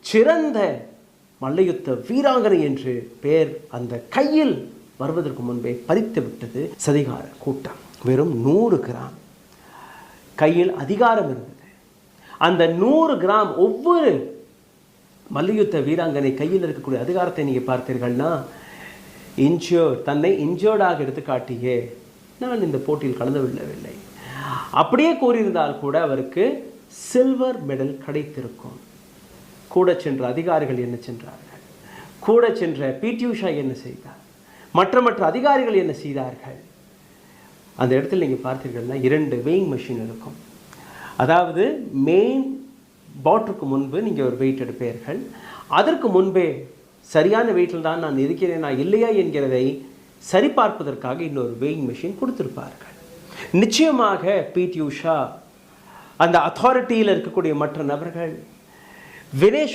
சிறந்த மல்யுத்த வீராங்கனை என்று பெயர் அந்த கையில் வருவதற்கு முன்பே பறித்து விட்டது சதிகார கூட்டம். வெறும் 100 கிராம் கையில் அதிகாரம் இருந்தது. அந்த 100 கிராம் ஒவ்வொரு மல்யுத்த வீராங்கனை கையில் இருக்கக்கூடிய அதிகாரத்தை நீங்கள் பார்த்தீர்கள்னா, தன்னை இன்ஜோர்டாக எடுத்து காட்டியே நான் இந்த போட்டியில் கலந்து கொள்ளவில்லை அப்படியே கூறியிருந்தால் கூட அவருக்கு சில்வர் மெடல் கிடைத்திருக்கும். கூட சென்ற அதிகாரிகள் என்ன சென்றார்கள், கூட சென்ற பிடி உஷா என்ன செய்தார், மற்ற அதிகாரிகள் என்ன செய்தார்கள். அந்த இடத்துல நீங்கள் பார்த்தீர்கள்னா 2 வெயிங் மெஷின் இருக்கும். அதாவது மெயின் பாட்டுக்கு முன்பு நீங்கள் ஒரு வெயிட் எடுப்பீர்கள். அதற்கு முன்பே சரியான வெயிட்டில் தான் நான் இருக்கிறேனா இல்லையா என்கிறதை சரிபார்ப்பதற்காக இன்னொரு வெயிங் மெஷின் கொடுத்திருப்பார்கள். நிச்சயமாக பிடி உஷா, அந்த அத்தாரிட்டியில் இருக்கக்கூடிய மற்ற நபர்கள், வினேஷ்